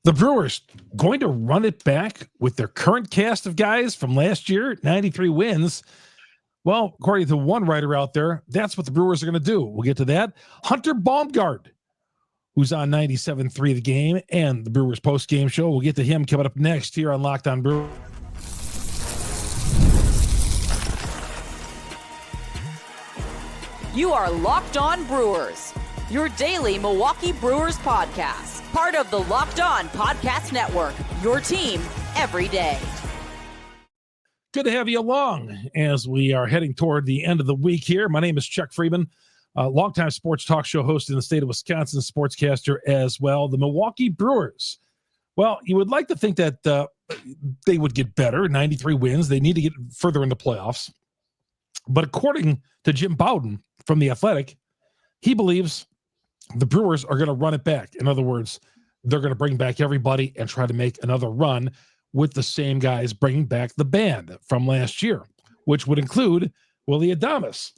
The Brewers going to run it back with their current cast of guys from last year, 93 wins. Well, according to one writer out there, that's what the Brewers are going to do. We'll get to that. Hunter Baumgardt, who's on 97.3 The Game and the Brewers post-game show. We'll get to him coming up next here on Locked On Brewers. You are Locked On Brewers, your daily Milwaukee Brewers podcast. Part of the Locked On Podcast Network, your team every day. Good to have you along as we are heading toward the end of the week here. My name is Chuck Freeman, longtime sports talk show host in the state of Wisconsin, sportscaster as well. The Milwaukee Brewers. Well, you would like to think that they would get better, 93 wins. They need to get further into playoffs. But according to Jim Bowden from The Athletic, he believes the Brewers are going to run it back. In other words, they're going to bring back everybody and try to make another run with the same guys bringing back the band from last year, which would include Willy Adames.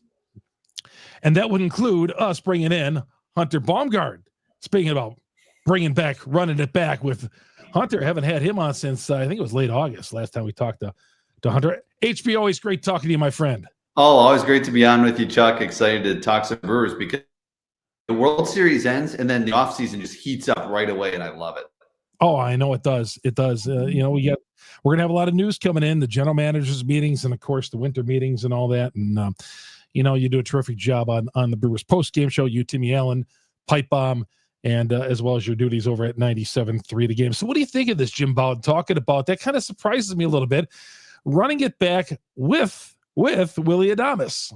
And that would include us bringing in Hunter Baumgardt. Speaking about bringing back, running it back with Hunter, I haven't had him on since I think it was late August, last time we talked to Hunter. HB, always great talking to you, my friend. Oh, always great to be on with you, Chuck. Excited to talk some Brewers because the World Series ends and then the offseason just heats up right away, and I love it. Oh, I know it does. It does. We're going to have a lot of news coming in, the general managers meetings and, of course, the winter meetings and all that. And, you do a terrific job on the Brewers post-game show, you, Timmy Allen, Pipe Bomb, and as well as your duties over at 97.3 The Game. So what do you think of this, Jim Bowden, talking about? That kind of surprises me a little bit, running it back with Willy Adames.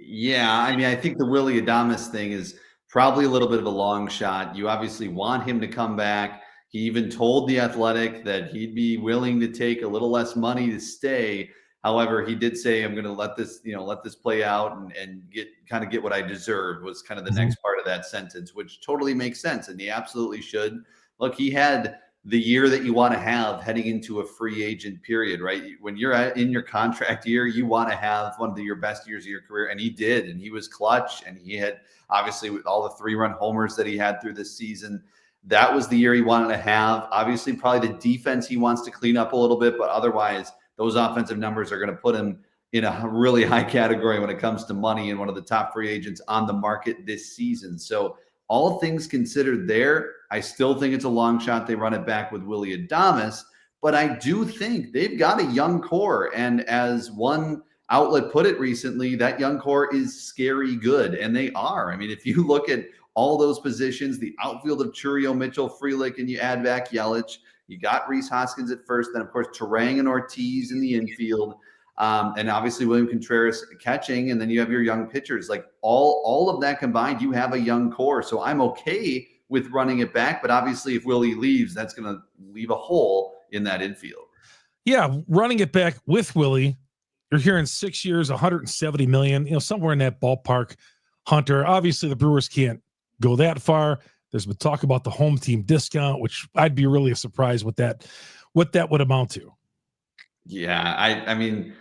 Yeah, I mean, I think the Willie Adams thing is probably a little bit of a long shot. You obviously want him to come back. He even told The Athletic that he'd be willing to take a little less money to stay. However, he did say, I'm going to let this play out and get what I deserved, was kind of the next part of that sentence, which totally makes sense. And he absolutely should. Look, he had the year that you want to have heading into a free agent period, right? When you're in your contract year, you want to have one of your best years of your career. And he did, and he was clutch. And he had, obviously, with all the 3-run homers that he had through this season, that was the year he wanted to have. Obviously, probably the defense he wants to clean up a little bit, but otherwise, those offensive numbers are going to put him in a really high category when it comes to money and one of the top free agents on the market this season. So all things considered there, I still think it's a long shot they run it back with Willy Adames, but I do think they've got a young core. And as one outlet put it recently, that young core is scary good, and they are. I mean, if you look at all those positions, the outfield of Churio, Mitchell, Frelick, and you add back Yelich, you got Rhys Hoskins at first, then, of course, Terang and Ortiz in the infield. And obviously William Contreras catching, and then you have your young pitchers. Like all of that combined, you have a young core. So I'm okay with running it back, but obviously if Willie leaves, that's going to leave a hole in that infield. Yeah, running it back with Willie, you're hearing 6 years, $170 million, somewhere in that ballpark. Hunter, obviously the Brewers can't go that far. There's been talk about the home team discount, which I'd be really surprised what that would amount to. Yeah, I mean,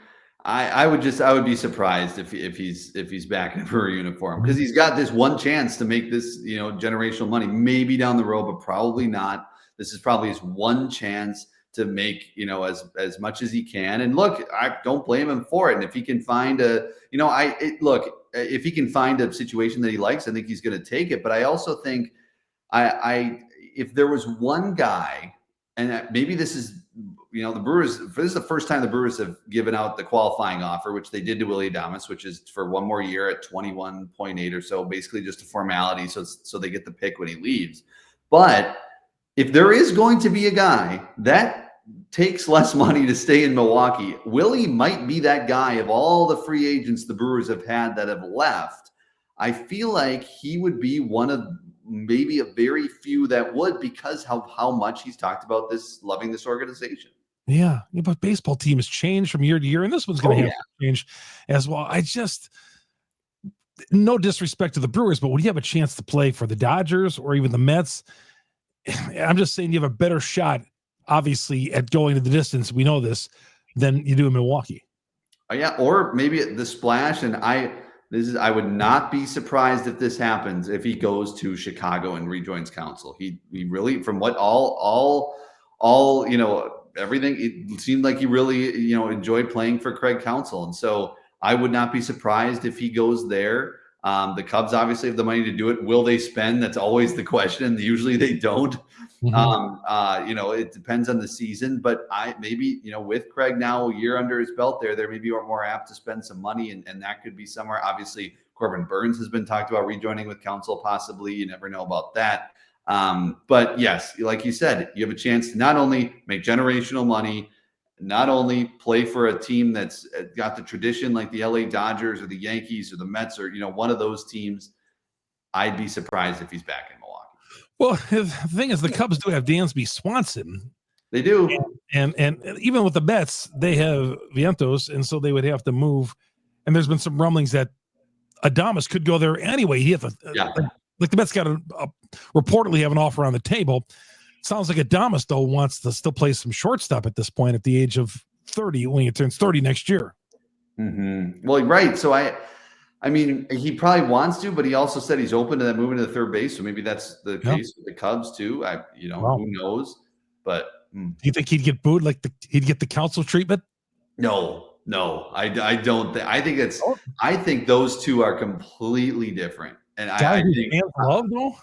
I would be surprised if he's back in a Brewer uniform, because he's got this one chance to make this, generational money, maybe down the road, but probably not. This is probably his one chance to make, as much as he can. And look, I don't blame him for it. And if he can find if he can find a situation that he likes, I think he's going to take it. But I also think if there was one guy, and maybe this is, the Brewers, this is the first time the Brewers have given out the qualifying offer, which they did to Willy Adames, which is for one more year at 21.8 or so, basically just a formality. So they get the pick when he leaves. But if there is going to be a guy that takes less money to stay in Milwaukee, Willie might be that guy. Of all the free agents the Brewers have had that have left, I feel like he would be one of maybe a very few that would, because how much he's talked about loving this organization. Yeah, but baseball teams change from year to year, and this one's going to have to change as well. No disrespect to the Brewers, but when you have a chance to play for the Dodgers or even the Mets, I'm just saying you have a better shot, obviously, at going to the distance. We know this, than you do in Milwaukee. Yeah, or maybe the Splash. And I would not be surprised if this happens if he goes to Chicago and rejoins Council. He really, from what all everything, it seemed like he really enjoyed playing for Craig Counsell, and so I would not be surprised if he goes there. The Cubs obviously have the money to do it. Will they spend? That's always the question. Usually they don't. It depends on the season, but maybe with Craig now a year under his belt there may be more apt to spend some money, and that could be somewhere. Obviously, Corbin Burns has been talked about rejoining with Council, possibly. You never know about that. But yes, like you said, you have a chance to not only make generational money, not only play for a team that's got the tradition like the LA Dodgers or the Yankees or the Mets or one of those teams. I'd be surprised if he's back in Milwaukee. Well, the thing is, the Cubs do have Dansby Swanson. They do. And even with the Mets, they have Vientos, and so they would have to move. And there's been some rumblings that Adames could go there anyway. He had like the Mets got reportedly have an offer on the table. Sounds like Adames, though, wants to still play some shortstop at this point at the age of 30 when he turns 30 next year. Mm-hmm. Well, right. So I mean, he probably wants to, but he also said he's open to that moving to the third base. So maybe that's the case with the Cubs too. Who knows? But do you think he'd get booed like he'd get the Council treatment? No, I don't think. I think those two are completely different. And I think fans love though.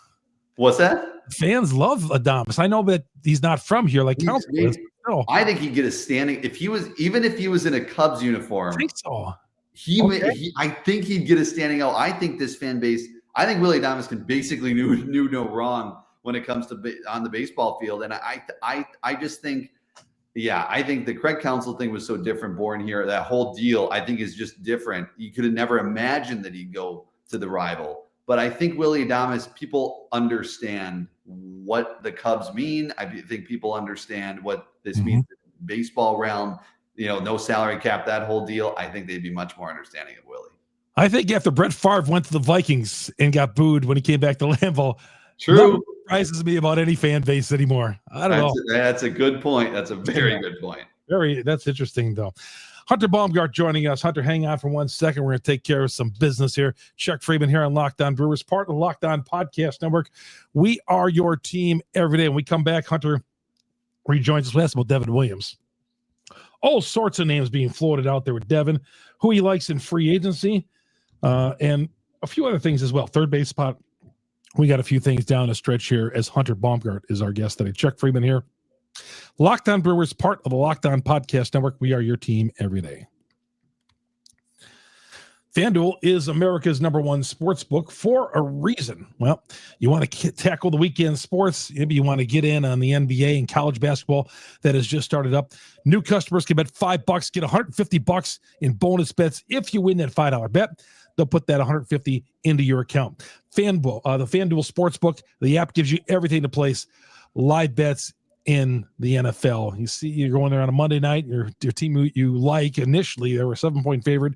What's that? Fans love Adames. I know that he's not from here like Council is. No. I think he'd get a standing if he was in a Cubs uniform. I think so. I think he'd get a standing out. I think this fan base. I think Willy Adames can basically do no wrong when it comes to on the baseball field. And I just think, I think the Craig Counsell thing was so different. Born here, that whole deal I think is just different. You could have never imagined that he'd go to the rival. But I think Willy Adames, people understand what the Cubs mean. I think people understand what this means in the baseball realm. No salary cap, that whole deal. I think they'd be much more understanding of Willie. I think after Brett Favre went to the Vikings and got booed when he came back to Lambeau, true, surprises me about any fan base anymore. I don't know. That's a good point. That's a very good point. That's interesting though. Hunter Baumgardt joining us. Hunter, hang on for 1 second. We're going to take care of some business here. Chuck Freeman here on Locked On Brewers, part of the Locked On Podcast Network. We are your team every day. When we come back, Hunter rejoins us. We'll ask about Devin Williams. All sorts of names being floated out there with Devin, who he likes in free agency, and a few other things as well. Third base spot. We got a few things down the stretch here as Hunter Baumgardt is our guest today. Chuck Freeman here. Locked On Brewers, part of the Locked On Podcast Network. We are your team every day. FanDuel is America's #1 sports book for a reason. Well, you want to tackle the weekend sports. Maybe you want to get in on the NBA and college basketball that has just started up. New customers can bet $5, get $150 in bonus bets. If you win that $5 bet, they'll put that $150 into your account. FanDuel, the FanDuel Sportsbook, the app gives you everything to place live bets in the NFL. You see, you're going there on a Monday night, your team you like initially, they were a 7-point favorite.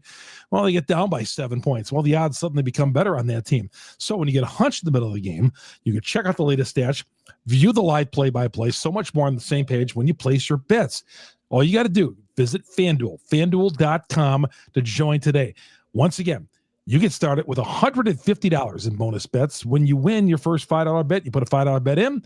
Well, they get down by 7 points. Well, the odds suddenly become better on that team. So when you get a hunch in the middle of the game, you can check out the latest stats, view the live play-by-play, so much more on the same page when you place your bets. All you got to do, visit FanDuel, FanDuel.com to join today. Once again, you get started with $150 in bonus bets. When you win your first $5 bet, you put a $5 bet in,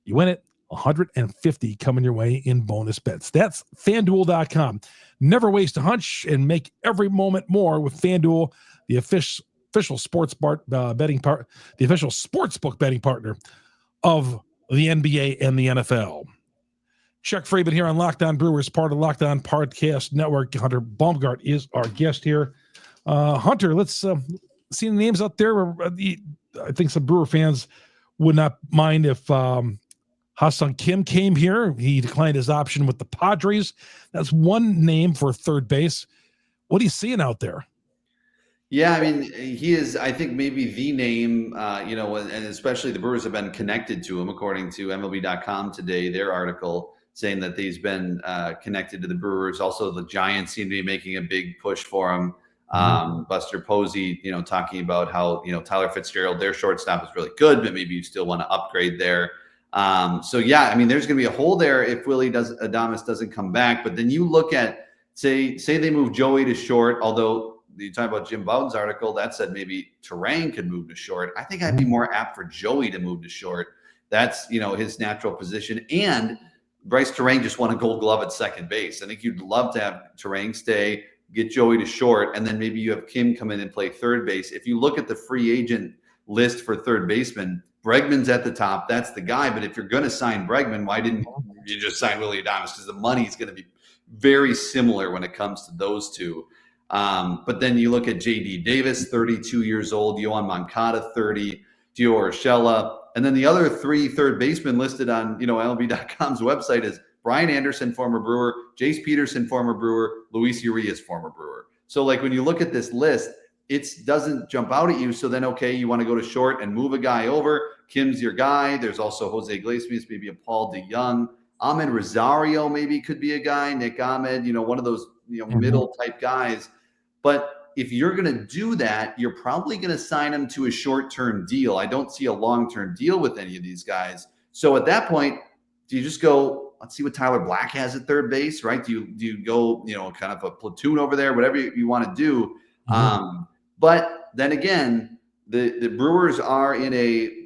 you win it. $150 coming your way in bonus bets. That's FanDuel.com. Never waste a hunch and make every moment more with FanDuel, the official sports betting part, the official sportsbook betting partner of the NBA and the NFL. Chuck Freeman here on Locked On Brewers, part of the Locked On Podcast Network. Hunter Baumgardt is our guest here. Hunter, let's see the names out there. I think some Brewer fans would not mind if Ha-Seong Kim came here. He declined his option with the Padres. That's one name for third base. What are you seeing out there? Yeah, I mean, he is, I think, maybe the name, and especially the Brewers have been connected to him, according to MLB.com today, their article saying that he's been connected to the Brewers. Also, the Giants seem to be making a big push for him. Buster Posey, talking about how, Tyler Fitzgerald, their shortstop is really good, but maybe you still want to upgrade there. There's going to be a hole there if Adames doesn't come back. But then you look at, say they move Joey to short, although, you talk about Jim Bowden's article that said maybe Terang could move to short. I think I'd be more apt for Joey to move to short. That's, his natural position. And Bryce Terang just won a Gold Glove at second base. I think you'd love to have Terang stay, get Joey to short, and then maybe you have Kim come in and play third base. If you look at the free agent list for third baseman, Bregman's at the top. That's the guy. But if you're going to sign Bregman, why didn't you just sign Willy Adames? Because the money is going to be very similar when it comes to those two. But then you look at J.D. Davis, 32 years old, Yohan Moncada, 30, Gio Urshela. And then the other three third basemen listed on, MLB.com's website is Brian Anderson, former Brewer, Jace Peterson, former Brewer, Luis Urias, former Brewer. So like when you look at this list, it doesn't jump out at you. So then, okay, you want to go to short and move a guy over. Kim's your guy. There's also Jose Iglesias, maybe a Paul DeYoung. Ahmed Rosario maybe could be a guy. Nick Ahmed, one of those middle type guys. But if you're going to do that, you're probably going to sign him to a short-term deal. I don't see a long-term deal with any of these guys. So at that point, do you just go, let's see what Tyler Black has at third base, right? Do you go, kind of a platoon over there, whatever you want to do. But then again, the Brewers are in a,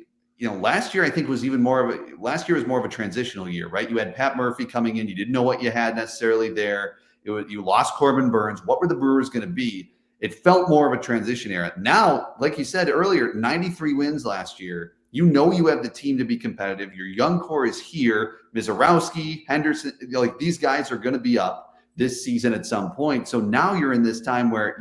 last year I think was more of a transitional year, right? You had Pat Murphy coming in. You didn't know what you had necessarily there. You lost Corbin Burns. What were the Brewers going to be? It felt more of a transition era. Now, like you said earlier, 93 wins last year. You have the team to be competitive. Your young core is here. Mizorowski, Henderson, these guys are going to be up this season at some point. So now you're in this time where,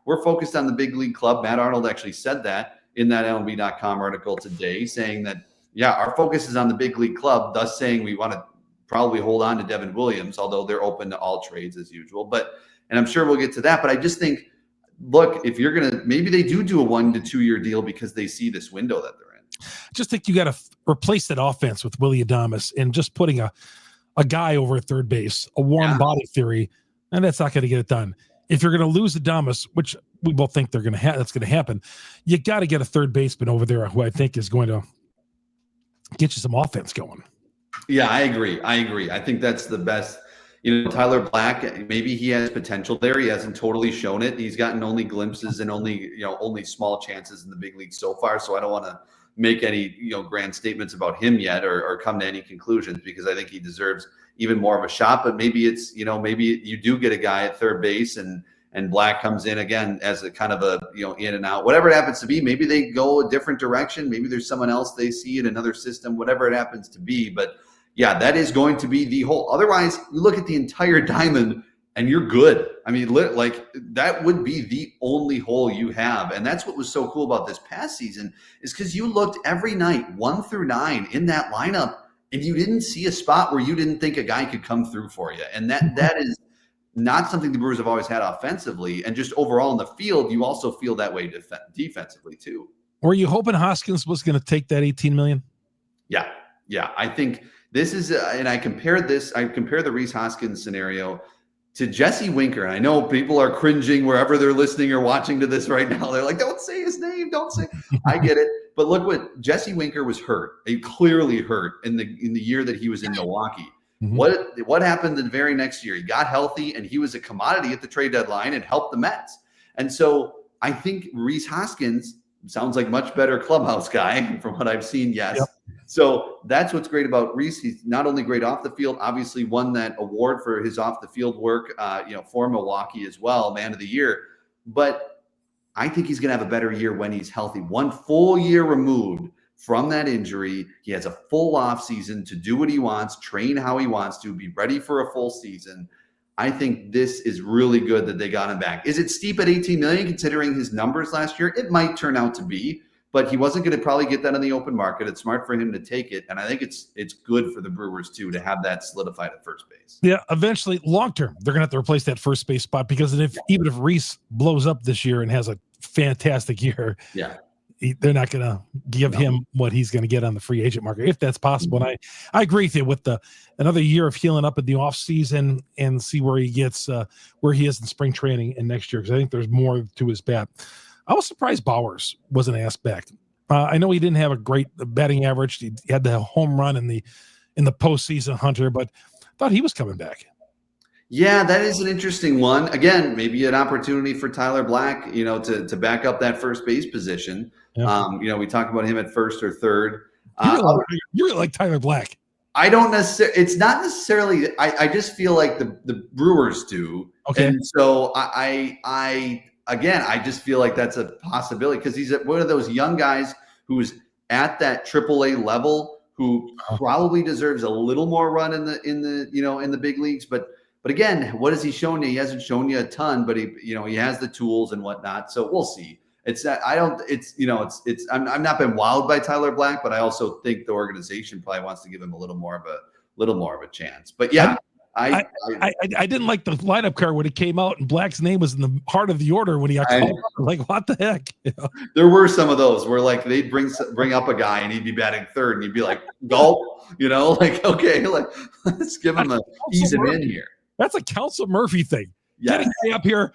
we're focused on the big league club. Matt Arnold actually said that in that MLB.com article today, saying that, our focus is on the big league club, thus saying we want to probably hold on to Devin Williams, although they're open to all trades as usual. And I'm sure we'll get to that. But I just think, look, if you're going to, maybe they do a 1 to 2 year deal because they see this window that they're in. I just think you got to replace that offense with Willy Adames and just putting a guy over at third base, a warm body theory, and that's not going to get it done. If you're going to lose Adames, which we both think that's going to happen, you got to get a third baseman over there who I think is going to get you some offense going. Yeah, I agree. I think that's the best. Tyler Black, maybe he has potential there. He hasn't totally shown it. He's gotten only glimpses and only small chances in the big league so far. So I don't want to make any, grand statements about him yet or come to any conclusions because I think he deserves even more of a shot. But maybe it's, maybe you do get a guy at third base and Black comes in again as a kind of a, in and out, whatever it happens to be. Maybe they go a different direction. Maybe there's someone else they see in another system, whatever it happens to be. But yeah, that is going to be the whole. Otherwise, you look at the entire diamond and you're good. I mean, that would be the only hole you have. And that's what was so cool about this past season is because you looked every night 1 through 9 in that lineup and you didn't see a spot where you didn't think a guy could come through for you. And that is not something the Brewers have always had offensively. And just overall in the field, you also feel that way defensively too. Were you hoping Hoskins was going to take that $18 million? Yeah. I think this is, and I compare the Rhys Hoskins scenario to Jesse Winker. And I know people are cringing wherever they're listening or watching to this right now. They're like, don't say his name. Don't say. I get it. But look what Jesse Winker was hurt. He clearly hurt in the year that he was in Milwaukee. Mm-hmm. What happened the very next year? He got healthy and he was a commodity at the trade deadline and helped the Mets. And so I think Rhys Hoskins sounds like much better clubhouse guy from what I've seen. Yes. Yep. So that's what's great about Rhys. He's not only great off the field, obviously won that award for his off the field work, for Milwaukee as well, Man of the Year. But I think he's going to have a better year when he's healthy. 1 full year removed from that injury. He has a full off season to do what he wants, train how he wants to, be ready for a full season. I think this is really good that they got him back. Is it steep at $18 million considering his numbers last year? It might turn out to be. But he wasn't going to probably get that on the open market. It's smart for him to take it. And I think it's good for the Brewers, too, to have that solidified at first base. Yeah, eventually, long-term, they're going to have to replace that first base spot because even if Rhys blows up this year and has a fantastic year, they're not going to give him what he's going to get on the free agent market, if that's possible. And I agree with you with another year of healing up in the offseason and see where he gets where he is in spring training and next year because I think there's more to his bat. I was surprised Bowers wasn't asked back. I know he didn't have a great batting average. He had the home run in the postseason, Hunter, but I thought he was coming back. Yeah, that is an interesting one. Again, maybe an opportunity for Tyler Black, to back up that first base position. Yeah. We talked about him at first or third. You really like Tyler Black. I don't necessarily. It's not necessarily. I just feel like the Brewers do. Okay. And so I just feel like that's a possibility because he's one of those young guys who's at that AAA level who probably deserves a little more run in the big leagues. But again, what has he shown you? He hasn't shown you a ton, but he has the tools and whatnot. So we'll see. I've not been wowed by Tyler Black, but I also think the organization probably wants to give him a little more of a chance. But yeah, I didn't like the lineup card when it came out and Black's name was in the heart of the order when he got called. Like, what the heck? There were some of those where like they'd bring up a guy and he'd be batting third and he'd be like, go, like, okay, like let's give him ease him in here. That's a Council Murphy thing. Yeah. Getting up here.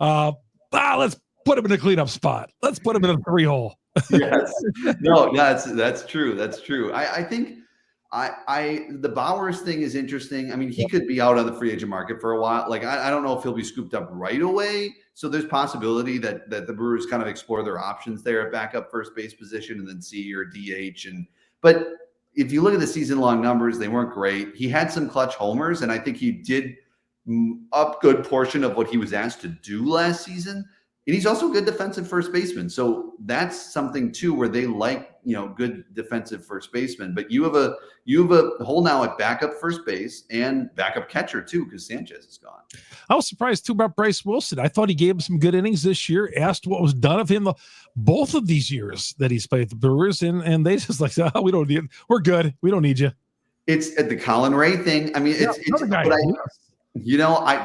Let's put him in a cleanup spot. Let's put him in a 3-hole. Yes. No, that's true. That's true. I think the Bowers thing is interesting. I mean, he could be out on the free agent market for a while. Like, I don't know if he'll be scooped up right away. So there's possibility that the Brewers kind of explore their options there at backup first base position and then C or DH. But if you look at the season-long numbers, they weren't great. He had some clutch homers, and I think he did a good portion of what he was asked to do last season. And he's also a good defensive first baseman. So that's something too, where they like, good defensive first baseman, but you have a hole now at backup first base and backup catcher too, because Sanchez is gone. I was surprised too about Bryce Wilson. I thought he gave him some good innings this year, asked what was done of him both of these years that he's played the Brewers and they just like, we don't need it. We're good. We don't need you. It's at the Colin Ray thing. I mean,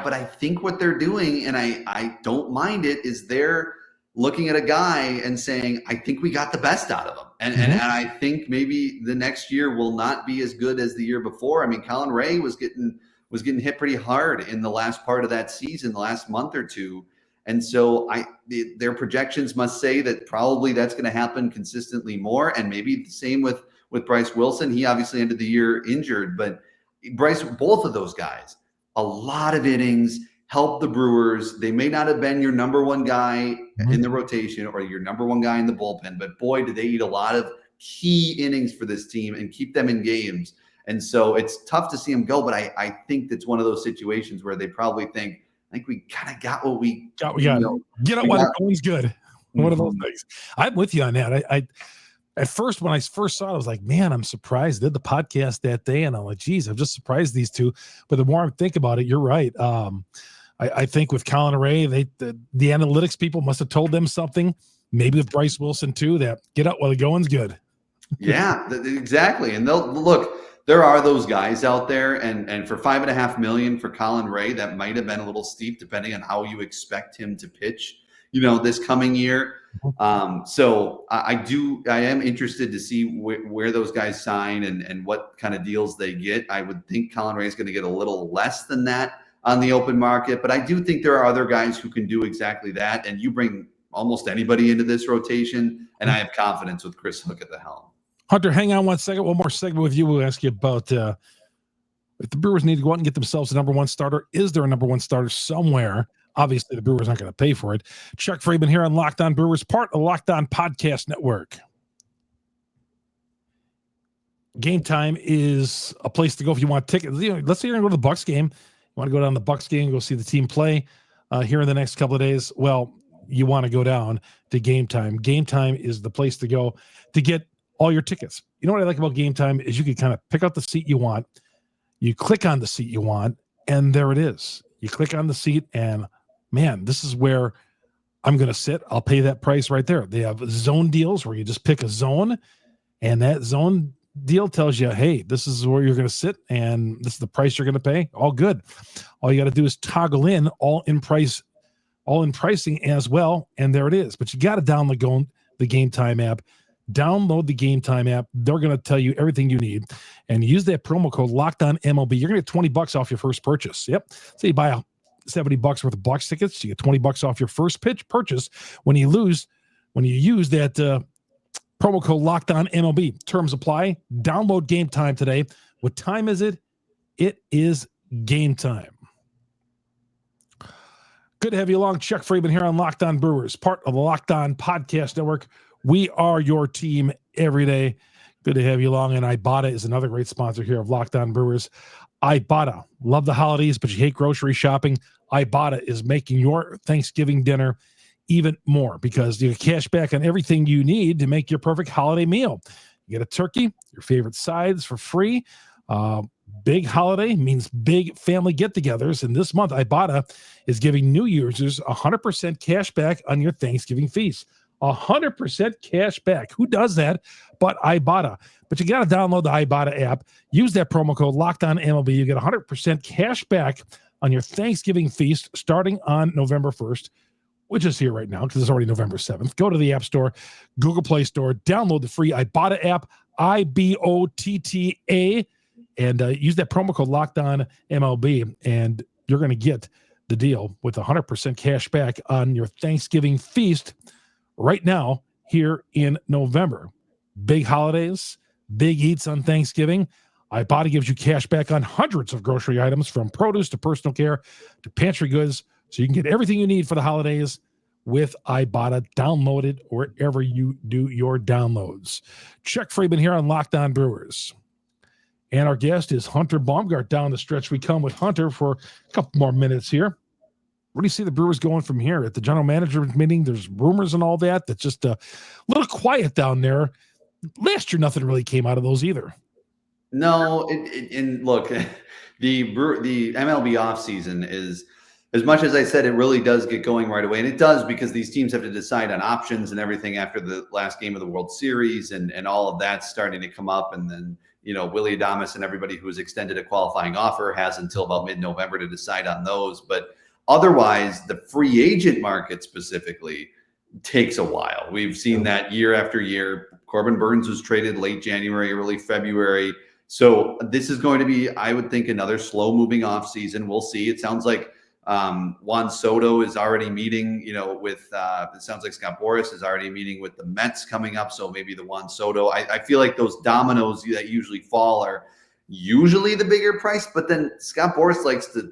but I think what they're doing, and I don't mind it, is they're looking at a guy and saying, I think we got the best out of him. And I think maybe the next year will not be as good as the year before. I mean, Colin Ray was getting hit pretty hard in the last part of that season, the last month or two. And so their projections must say that probably that's going to happen consistently more. And maybe the same with Bryce Wilson. He obviously ended the year injured, but both of those guys, a lot of innings, helped the Brewers. They may not have been your number one guy in the rotation or your number one guy in the bullpen, but boy, did they eat a lot of key innings for this team and keep them in games. And so it's tough to see them go, but I think that's one of those situations where they probably think, I think we kind of got what we got. Get up while the going's good. One of those things. I'm with you on that. I at first, when I first saw it, I was like, man, I'm surprised. Did the podcast that day, and I'm like, geez, I'm just surprised these two. But the more I think about it, you're right. I think with Colin Ray, the analytics people must have told them something. Maybe with Bryce Wilson too, that get out while the going's good. Yeah, exactly. And there are those guys out there, and for $5.5 million for Colin Ray, that might have been a little steep, depending on how you expect him to pitch, this coming year. So I am interested to see where those guys sign and what kind of deals they get. I would think Colin Ray is going to get a little less than that on the open market, but I do think there are other guys who can do exactly that. And you bring almost anybody into this rotation, and I have confidence with Chris Hook at the helm. Hunter, hang on one second. One more segment with you. We'll ask you about if the Brewers need to go out and get themselves a number one starter. Is there a number one starter somewhere? Obviously, the Brewers aren't going to pay for it. Chuck Friedman here on Locked On Brewers, part of the Locked On Podcast Network. Game Time is a place to go if you want tickets. Let's say you're going to go to the Bucks game. You want to go down to the Bucks game, go see the team play here in the next couple of days. Well, you want to go down to Game Time. Game Time is the place to go to get all your tickets. You know what I like about Game Time is you can kind of pick out the seat you want. You click on the seat you want, and there it is. You click on the seat, and man, this is where I'm going to sit. I'll pay that price right there. They have zone deals where you just pick a zone, and that zone deal tells you, hey, this is where you're going to sit, and this is the price you're going to pay. All good. All you got to do is toggle in all in pricing as well, and there it is. But you got to download the Game Time app. Download the Game Time app. They're going to tell you everything you need, and use that promo code LOCKEDONMLB. You're going to get $20 off your first purchase. Yep. So you buy $70 worth of Bucks tickets, you get $20 off your first purchase when you use that promo code LOCKEDONMLB. Terms apply. Download Game Time today. What time is it? It is game time. Good to have you along. Chuck Freeman here on Locked On Brewers, part of the Locked On Podcast Network. We are your team every day. Good to have you along. And Ibotta is another great sponsor here of Locked On Brewers. Ibotta. Love the holidays, but you hate grocery shopping. Ibotta is making your Thanksgiving dinner even more because you get cash back on everything you need to make your perfect holiday meal. You get a turkey, your favorite sides for free. Big holiday means big family get-togethers. And this month, Ibotta is giving new users 100% cash back on your Thanksgiving feast. 100% cash back. Who does that but Ibotta? But you got to download the Ibotta app. Use that promo code LOCKEDONMLB. You get 100% cash back on your Thanksgiving feast starting on November 1st, which is here right now because it's already November 7th. Go to the App Store, Google Play Store, download the free Ibotta app, IBOTTA, and use that promo code LOCKEDONMLB, and you're going to get the deal with 100% cash back on your Thanksgiving feast right now here in November. Big holidays, big eats on Thanksgiving. Ibotta gives you cash back on hundreds of grocery items from produce to personal care to pantry goods, so you can get everything you need for the holidays with Ibotta. Download it wherever you do your downloads. Chuck Freeman here on Locked On Brewers. And our guest is Hunter Baumgardt. Down the stretch, we come with Hunter for a couple more minutes here. Where do you see the Brewers going from here? At the general manager meeting, there's rumors and all that. That's just a little quiet down there. Last year, nothing really came out of those either. No, and look, the MLB offseason is, as much as I said, it really does get going right away. And it does because these teams have to decide on options and everything after the last game of the World Series and all of that's starting to come up. And then, Willy Adames and everybody who has extended a qualifying offer has until about mid-November to decide on those. But otherwise, the free agent market specifically takes a while. We've seen that year after year. Corbin Burnes was traded late January, early February. So this is going to be, I would think, another slow-moving offseason. We'll see. It sounds like Juan Soto is already meeting, with it sounds like Scott Boras is already meeting with the Mets coming up. So maybe the Juan Soto. I feel like those dominoes that usually fall are usually the bigger price, but then Scott Boras likes to,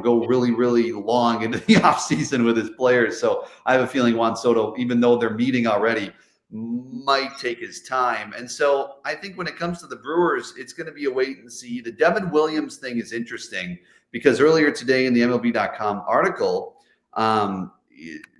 go really, really long into the offseason with his players. So I have a feeling Juan Soto, even though they're meeting already, might take his time. And so I think when it comes to the Brewers, it's going to be a wait and see. The Devin Williams thing is interesting because earlier today in the MLB.com article,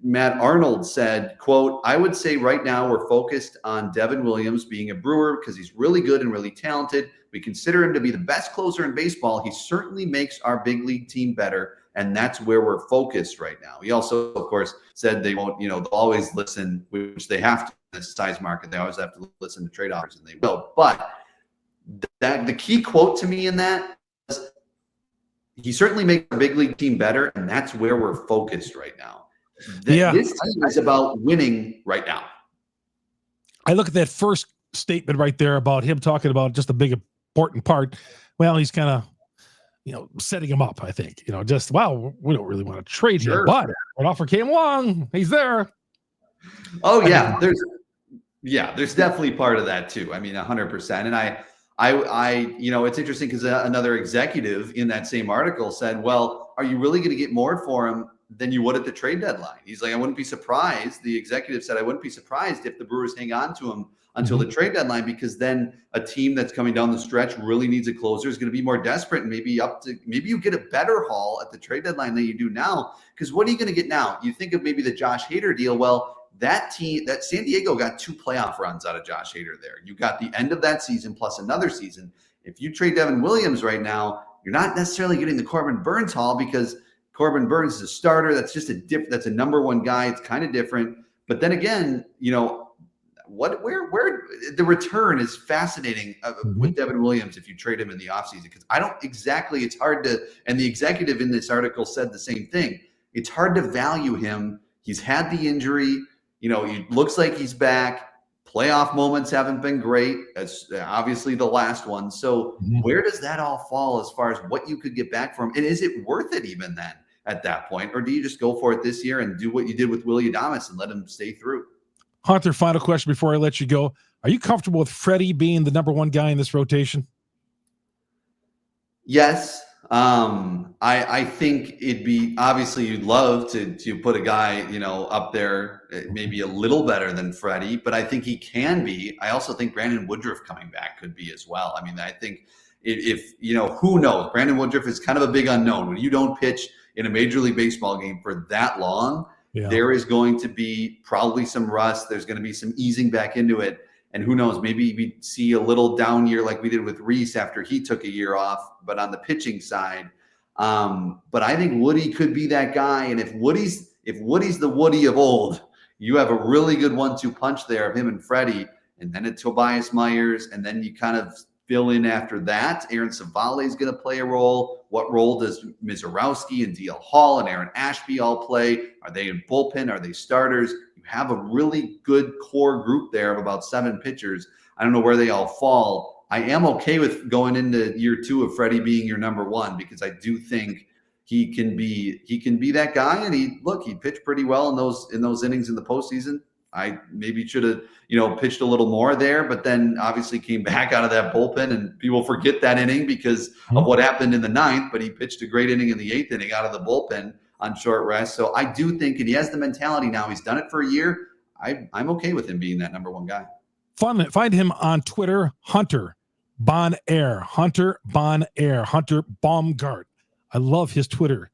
Matt Arnold said, quote, "I would say right now we're focused on Devin Williams being a Brewer because he's really good and really talented. We consider him to be the best closer in baseball. He certainly makes our big league team better, and that's where we're focused right now." He also, of course, said they won't, they'll always listen, which they have to in this size market. They always have to listen to trade offers, and they will. But the key quote to me in that is, he certainly makes our big league team better, and that's where we're focused right now. This team is about winning right now. I look at that first statement right there about him talking about just a big important part. Well, he's kind of, setting him up, I think. We don't really want to trade him, but an offer came along. He's there. Oh, yeah. There's definitely part of that too. I mean, 100%. And I it's interesting because another executive in that same article said, well, are you really going to get more for him than you would at the trade deadline? He's like, I wouldn't be surprised. The executive said, I wouldn't be surprised if the Brewers hang on to him until the trade deadline, because then a team that's coming down the stretch really needs a closer is going to be more desperate, and maybe you get a better haul at the trade deadline than you do now. Because what are you going to get now? You think of maybe the Josh Hader deal. Well, that San Diego got 2 playoff runs out of Josh Hader there. You got the end of that season plus another season. If you trade Devin Williams right now, you're not necessarily getting the Corbin Burnes haul because Corbin Burnes is a starter. That's just that's a number one guy. It's kind of different. But then again, where the return is fascinating with Devin Williams if you trade him in the offseason, because it's hard to, and the executive in this article said the same thing. It's hard to value him. He's had the injury. He looks like he's back. Playoff moments haven't been great. That's obviously the last one. So where does that all fall as far as what you could get back from him? And is it worth it even then at that point? Or do you just go for it this year and do what you did with Willy Adames and let him stay through? Hunter, final question before I let you go. Are you comfortable with Freddie being the number one guy in this rotation? Yes. I think it'd be, obviously you'd love to put a guy, up there, maybe a little better than Freddie, but I think he can be. I also think Brandon Woodruff coming back could be as well. I mean, I think if who knows? Brandon Woodruff is kind of a big unknown. When you don't pitch in a Major League Baseball game for that long, there is going to be probably some rust. There's going to be some easing back into it. And who knows, maybe we see a little down year like we did with Rhys after he took a year off, but on the pitching side. But I think Woody could be that guy. And if Woody's the Woody of old, you have a really good 1-2 punch there of him and Freddie, and then it's Tobias Myers, and then you kind of fill in after that. Aaron Savale is going to play a role. What role does Mizorowski and DL Hall and Aaron Ashby all play? Are they in bullpen? Are they starters? You have a really good core group there of about 7 pitchers. I don't know where they all fall. I am okay with going into year 2 of Freddie being your number 1, because I do think he can be that guy. And he pitched pretty well in those innings in the postseason. I maybe should have, pitched a little more there, but then obviously came back out of that bullpen, and people forget that inning because of what happened in the 9th, but he pitched a great inning in the 8th inning out of the bullpen on short rest. So I do think, and he has the mentality now, he's done it for a year. I'm okay with him being that number 1 guy. Find him on Twitter, Hunter Bonaire, Hunter Baumgardt. I love his Twitter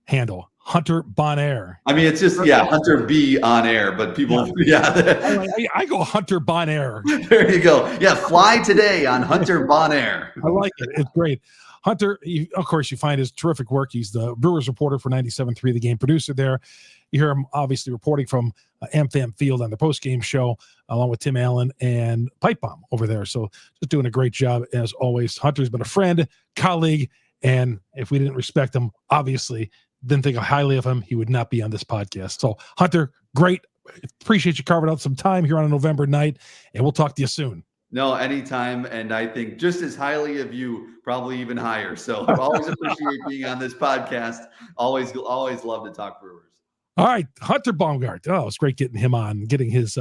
handle, Hunter Bonaire. I mean, it's just, Hunter B on air, but people, I go Hunter Bonaire. There you go. Yeah, fly today on Hunter Bonaire. I like it. It's great. Hunter, of course, you find his terrific work. He's the Brewers reporter for 97.3 The Game, producer there. You hear him obviously reporting from AmFam Field on the post-game show, along with Tim Allen and Pipe Bomb over there. So just doing a great job as always. Hunter's been a friend, colleague, and if we didn't respect him, obviously didn't think highly of him, he would not be on this podcast. So Hunter, great. Appreciate you carving out some time here on a November night, and we'll talk to you soon. No, anytime. And I think just as highly of you, probably even higher. So I always appreciate being on this podcast. Always love to talk Brewers. All right. Hunter Baumgardt. Oh, it's great getting him on, getting his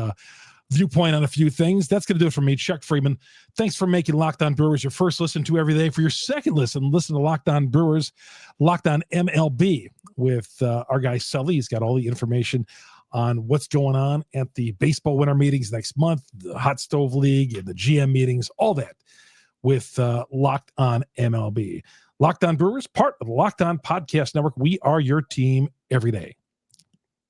viewpoint on a few things. That's going to do it for me, Chuck Freeman. Thanks for making Locked On Brewers your first listen to every day. For your second listen to Locked On Brewers, Locked On MLB with our guy Sully. He's got all the information on what's going on at the baseball winter meetings next month, the Hot Stove League and the GM meetings, all that with Locked On MLB. Locked On Brewers, part of the Locked On Podcast Network. We are your team every day.